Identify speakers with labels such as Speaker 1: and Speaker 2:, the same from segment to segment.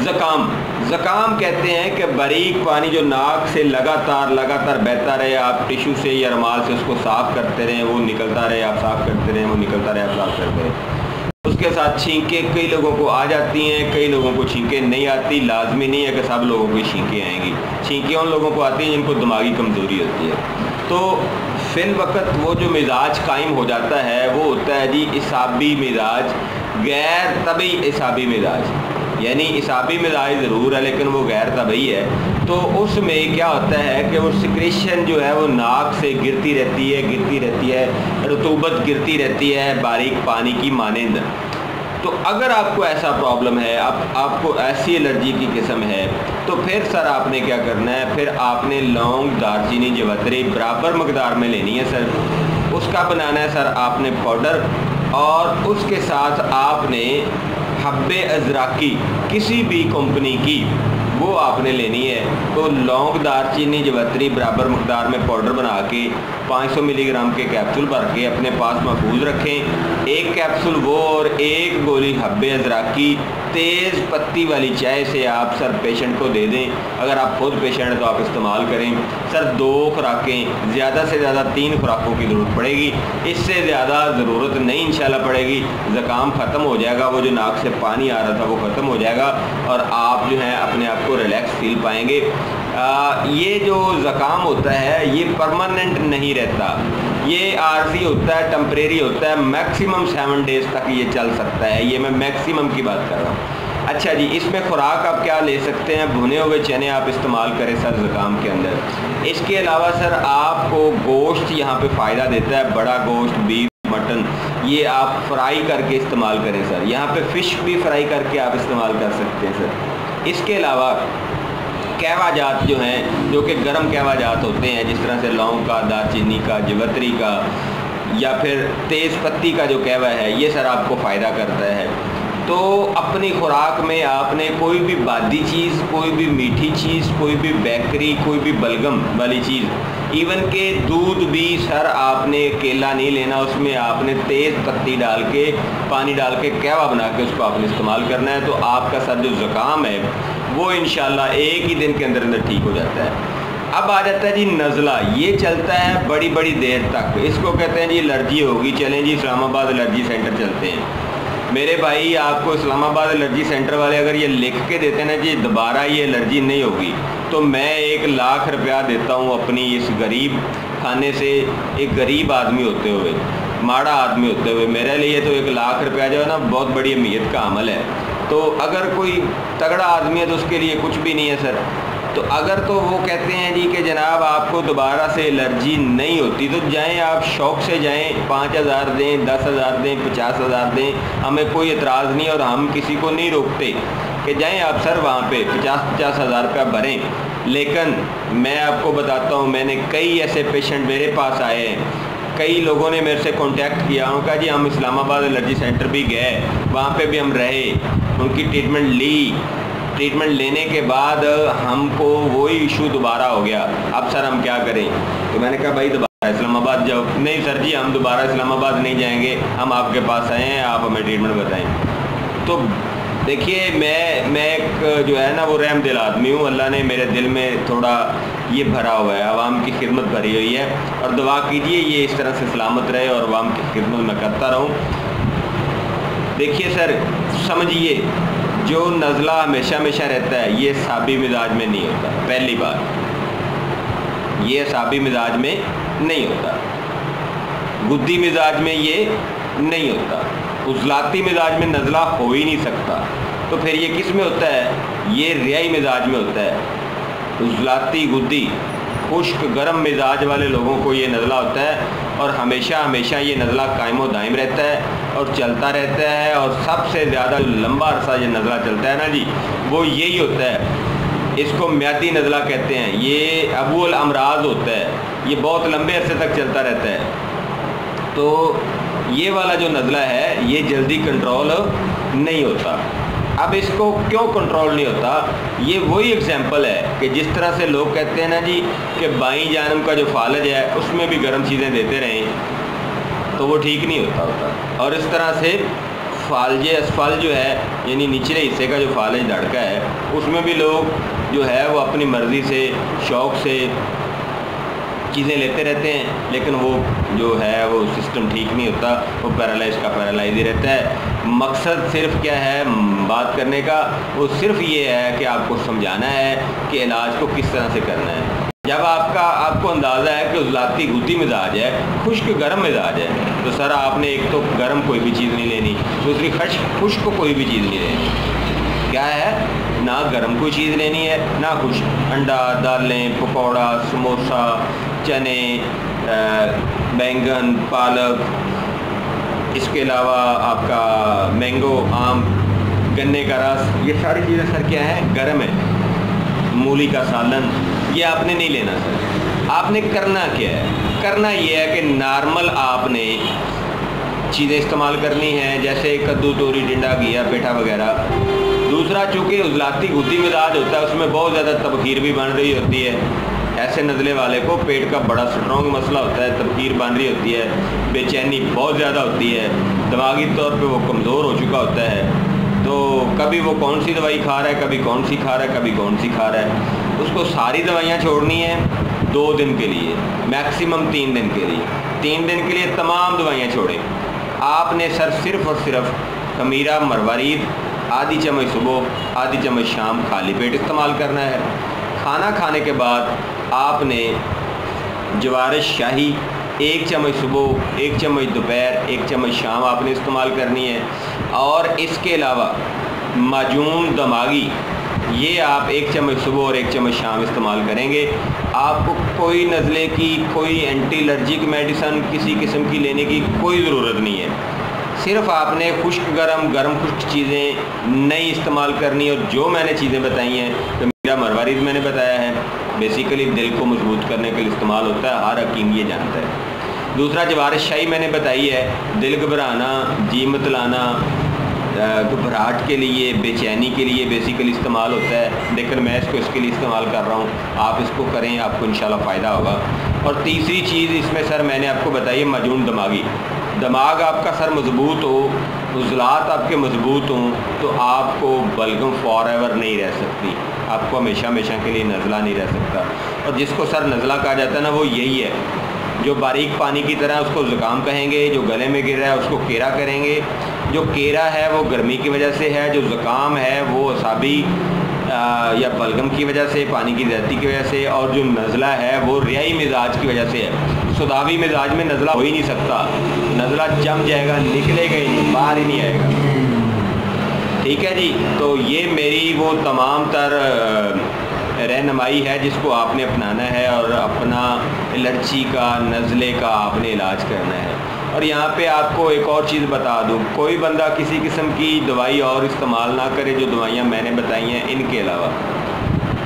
Speaker 1: زکام کہتے ہیں کہ باریک پانی جو ناک سے لگاتار بہتا رہے، آپ ٹیشو سے یا رومال سے اس کو صاف کرتے رہیں، وہ نکلتا رہے، آپ صاف کرتے رہیں، وہ نکلتا رہے، آپ صاف کرتے رہیں۔ اس کے ساتھ چھینکیں کئی لوگوں کو آ جاتی ہیں، کئی لوگوں کو چھینکیں نہیں آتی، لازمی نہیں ہے کہ سب لوگوں کو چھینکیں آئیں گی۔ چھینکیں ان لوگوں کو آتی ہیں جن کو دماغی کمزوری ہوتی ہے۔ تو فی الوقت وہ جو مزاج قائم ہو جاتا ہے وہ ہوتا ہے جی اعصابی مزاج، غیر طبعی اعصابی مزاج، یعنی اعصابی مزاج ضرور ہے لیکن وہ غیر طبعی ہے۔ تو اس میں کیا ہوتا ہے کہ وہ سیکریشن جو ہے وہ ناک سے گرتی رہتی ہے، رطوبت گرتی رہتی ہے باریک پانی کی مانند۔ تو اگر آپ کو ایسا پرابلم ہے، آپ کو ایسی الرجی کی قسم ہے، تو پھر سر آپ نے کیا کرنا ہے، پھر آپ نے لونگ، دار چینی، جوتری برابر مقدار میں لینی ہے سر۔ اس کا بنانا ہے سر آپ نے پاؤڈر، اور اس کے ساتھ آپ نے حب ازراکی کسی بھی کمپنی کی وہ آپ نے لینی ہے۔ تو لونگ، دار چینی، جوتری برابر مقدار میں پاؤڈر بنا کے 500 ملی گرام کے کیپسول بھر کے اپنے پاس محفوظ رکھیں۔ ایک کیپسول وہ اور ایک گولی حب ازراکی تیز پتی والی چائے سے آپ سر پیشنٹ کو دے دیں۔ اگر آپ خود پیشنٹ ہیں تو آپ استعمال کریں سر۔ 2 خوراکیں، زیادہ سے زیادہ 3 خوراکوں کی ضرورت پڑے گی، اس سے زیادہ ضرورت نہیں انشاءاللہ پڑے گی۔ زکام ختم ہو جائے گا، وہ جو ناک سے پانی آ رہا تھا وہ ختم ہو جائے گا، اور آپ جو ہیں اپنے آپ کو ریلیکس فیل پائیں گے۔ یہ جو زکام ہوتا ہے یہ پرماننٹ نہیں رہتا، یہ عارضی ہوتا ہے، ٹمپریری ہوتا ہے، میکسیمم 7 ڈیز تک یہ چل سکتا ہے۔ یہ میں میکسیمم کی بات کر رہا ہوں۔ اچھا جی، اس میں خوراک آپ کیا لے سکتے ہیں؟ بھنے ہوئے چنے آپ استعمال کریں سر زکام کے اندر۔ اس کے علاوہ سر آپ کو گوشت یہاں پہ فائدہ دیتا ہے، بڑا گوشت، بیف، مٹن، یہ آپ فرائی کر کے استعمال کریں سر۔ یہاں پہ فش بھی فرائی کر کے آپ استعمال کر سکتے ہیں سر۔ اس کے علاوہ قہوہ جات جو ہیں، جو کہ گرم قہوہ جات ہوتے ہیں، جس طرح سے لونگ کا، دار چینی کا، جوتری کا، یا پھر تیز پتی کا جو قہوہ ہے، یہ سر آپ کو فائدہ کرتا ہے۔ تو اپنی خوراک میں آپ نے کوئی بھی بادی چیز، کوئی بھی میٹھی چیز، کوئی بھی بیکری، کوئی بھی بلگم والی چیز، ایون کہ دودھ بھی سر آپ نے کیلا نہیں لینا، اس میں آپ نے تیز پتی ڈال کے، پانی ڈال کے قہوہ بنا کے اس کو آپ نے استعمال کرنا ہے۔ تو آپ کا سر جو زکام ہے وہ انشاءاللہ ایک ہی دن کے اندر ٹھیک ہو جاتا ہے۔ اب آ جاتا ہے جی نزلہ، یہ چلتا ہے بڑی دیر تک، اس کو کہتے ہیں جی الرجی ہوگی، چلیں جی اسلام آباد الرجی سینٹر چلتے ہیں۔ میرے بھائی آپ کو اسلام آباد الرجی سینٹر والے اگر یہ لکھ کے دیتے ہیں نا جی دوبارہ یہ الرجی نہیں ہوگی، تو میں 1 لاکھ روپیہ دیتا ہوں اپنی اس غریب خانے سے، ایک غریب آدمی ہوتے ہوئے، ماڑا آدمی ہوتے ہوئے، میرے لیے تو 1 لاکھ روپیہ جو ہے نا بہت بڑی اہمیت کا عمل ہے۔ تو اگر کوئی تگڑا آدمی ہے تو اس کے لیے کچھ بھی نہیں ہے سر۔ تو اگر تو وہ کہتے ہیں جی کہ جناب آپ کو دوبارہ سے الرجی نہیں ہوتی، تو جائیں آپ شوق سے جائیں، 5000 دیں، 10,000 دیں، 50,000 دیں، ہمیں کوئی اعتراض نہیں، اور ہم کسی کو نہیں روکتے کہ جائیں آپ سر وہاں پہ 50,000 روپیہ بھریں۔ لیکن میں آپ کو بتاتا ہوں، میں نے کئی ایسے پیشنٹ میرے پاس آئے ہیں، کئی لوگوں نے میرے سے کانٹیکٹ کیا، ان کا جی ہم اسلام آباد الرجی سینٹر بھی گئے، وہاں پہ بھی ہم رہے، ان کی ٹریٹمنٹ لی، ٹریٹمنٹ لینے کے بعد ہم کو وہی ایشو دوبارہ ہو گیا، اب سر ہم کیا کریں؟ تو میں نے کہا بھائی دوبارہ اسلام آباد جاؤ۔ نہیں سر جی ہم دوبارہ اسلام آباد نہیں جائیں گے، ہم آپ کے پاس آئے ہیں، آپ ہمیں ٹریٹمنٹ بتائیں۔ تو دیکھیے میں ایک جو ہے نا وہ رحم دل آدمی ہوں، اللہ نے میرے دل میں تھوڑا یہ بھرا ہوا ہے، عوام کی خدمت بھری ہوئی ہے، اور دعا کیجئے یہ اس طرح سے سلامت رہے اور عوام کی خدمت میں کرتا رہوں۔ دیکھیے سر سمجھیے، جو نزلہ ہمیشہ رہتا ہے یہ اعصابی مزاج میں نہیں ہوتا، پہلی بات یہ اعصابی مزاج میں نہیں ہوتا، گدی مزاج میں یہ نہیں ہوتا، عضلاتی مزاج میں نزلہ ہو ہی نہیں سکتا۔ تو پھر یہ کس میں ہوتا ہے؟ یہ ریائی مزاج میں ہوتا ہے۔ عضلاتی، گدی، خشک گرم مزاج والے لوگوں کو یہ نزلہ ہوتا ہے، اور ہمیشہ یہ نزلہ قائم و دائم رہتا ہے اور چلتا رہتا ہے، اور سب سے زیادہ لمبا عرصہ یہ نزلہ چلتا ہے نا جی وہ یہی ہوتا ہے، اس کو میادی نزلہ کہتے ہیں، یہ ابو الامراض ہوتا ہے، یہ بہت لمبے عرصے تک چلتا رہتا ہے۔ تو یہ والا جو نزلہ ہے یہ جلدی کنٹرول نہیں ہوتا۔ اب اس کو کیوں کنٹرول نہیں ہوتا؟ یہ وہی ایگزامپل ہے کہ جس طرح سے لوگ کہتے ہیں نا جی کہ بائیں جانب کا جو فالج ہے اس میں بھی گرم چیزیں دیتے رہیں تو وہ ٹھیک نہیں ہوتا۔ اور اس طرح سے اسفل جو ہے یعنی نچلے حصے کا جو فالج دھڑکا ہے اس میں بھی لوگ جو ہے وہ اپنی مرضی سے شوق سے چیزیں لیتے رہتے ہیں، لیکن وہ جو ہے وہ سسٹم ٹھیک نہیں ہوتا، وہ پیرالائز کا پیرالائز ہی رہتا ہے۔ مقصد صرف کیا ہے بات کرنے کا، وہ صرف یہ ہے کہ آپ کو سمجھانا ہے کہ علاج کو کس طرح سے کرنا ہے۔ جب آپ کو اندازہ ہے کہ عضلاتی غدی مزاج ہے، خشک گرم مزاج ہے، تو سر آپ نے ایک تو گرم کوئی بھی چیز نہیں لینی، دوسری خشک کوئی بھی چیز نہیں لینی۔ کیا ہے؟ نہ گرم کوئی چیز لینی ہے نہ خشک، انڈا، دالیں، پکوڑا، سموسا، چنے، بینگن، پالک، اس کے علاوہ آپ کا مینگو، آم، گنے کا رس، یہ ساری چیزیں سر کیا ہے؟ گرم ہے۔ مولی کا سالن یہ آپ نے نہیں لینا سر۔ آپ نے کرنا کیا ہے؟ کرنا یہ ہے کہ نارمل آپ نے چیزیں استعمال کرنی ہیں، جیسے کدو، توری، ٹنڈا، گھیا، پیٹھا وغیرہ۔ دوسرا چونکہ عضلاتی غدی مزاج ہوتا ہے، اس میں بہت زیادہ تبخیر بھی بن رہی ہوتی ہے۔ ایسے نزلے والے کو پیٹ کا بڑا سٹرونگ مسئلہ ہوتا ہے، تبخیر بن رہی ہوتی ہے، بے چینی بہت زیادہ ہوتی ہے، دماغی طور پہ وہ کمزور ہو چکا ہوتا ہے، تو کبھی وہ کون سی دوائی کھا رہا ہے، کبھی کون سی کھا رہا ہے، کبھی کون سی کھا رہا ہے۔ اس کو ساری دوائیاں چھوڑنی ہیں 2 دن کے لیے، میکسیمم 3 دن کے لیے۔ 3 دن کے لیے تمام دوائیاں چھوڑیں۔ آپ نے سر صرف اور صرف خمیرہ مروارید آدھی چمچ صبح، آدھی چمچ شام خالی پیٹ استعمال کرنا ہے۔ کھانا کھانے کے بعد آپ نے جوارش شاہی 1 چمچ صبح، 1 چمچ دوپہر، 1 چمچ شام آپ نے استعمال کرنی ہے۔ اور اس کے علاوہ معجون دماغی یہ آپ 1 چمچ صبح اور 1 چمچ شام استعمال کریں گے۔ آپ کو کوئی نزلے کی، کوئی اینٹی الرجک میڈیسن کسی قسم کی لینے کی کوئی ضرورت نہیں ہے۔ صرف آپ نے خشک گرم خشک چیزیں نہیں استعمال کرنی، اور جو میں نے چیزیں بتائی ہیں تو میرا مروارید میں نے بتایا ہے، بیسیکلی دل کو مضبوط کرنے کے لیے استعمال ہوتا ہے، ہر حکیم یہ جانتا ہے۔ دوسرا جوارش شاہی میں نے بتائی ہے، دل گھبرانا، جی متلانا، گھبراہٹ کے لیے، بے چینی کے لیے بیسیکلی استعمال ہوتا ہے، لیکن میں اس کے لیے استعمال کر رہا ہوں۔ آپ اس کو کریں، آپ کو انشاءاللہ فائدہ ہوگا۔ اور تیسری چیز اس میں سر میں نے آپ کو بتائی ہے معجون دماغی۔ دماغ آپ کا سر مضبوط ہو، عضلات آپ کے مضبوط ہوں، تو آپ کو بلغم فار ایور نہیں رہ سکتی، آپ کو ہمیشہ کے لیے نزلہ نہیں رہ سکتا۔ اور جس کو سر نزلہ کہا جاتا ہے نا، وہ یہی ہے، جو باریک پانی کی طرح اس کو زکام کہیں گے، جو گلے میں گر رہا ہے اس کو کیرا کریں گے۔ جو کیرا ہے وہ گرمی کی وجہ سے ہے، جو زکام ہے وہ اعصابی یا بلغم کی وجہ سے، پانی کی زیادتی کی وجہ سے، اور جو نزلہ ہے وہ ریائی مزاج کی وجہ سے ہے۔ سوداوی مزاج میں نزلہ ہو ہی نہیں سکتا، نزلہ جم جائے گا، نکلے گا ہی نہیں، باہر ہی نہیں آئے گا۔ ٹھیک ہے جی، تو یہ میری وہ تمام تر رہنمائی ہے جس کو آپ نے اپنانا ہے، اور اپنا الرجی کا، نزلے کا آپ نے علاج کرنا ہے۔ اور یہاں پہ آپ کو ایک اور چیز بتا دوں، کوئی بندہ کسی قسم کی دوائی اور استعمال نہ کرے جو دوائیاں میں نے بتائی ہیں ان کے علاوہ،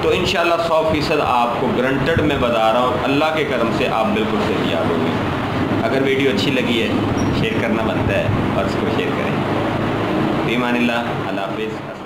Speaker 1: تو انشاءاللہ 100% آپ کو گرنٹڈ میں بتا رہا ہوں، اللہ کے کرم سے آپ بالکل صحتیاب ہوں گے۔ اگر ویڈیو اچھی لگی ہے شیئر کرنا بنتا ہے، اور اس کو شیئر کریں۔ فی امان اللہ، اللہ حافظ۔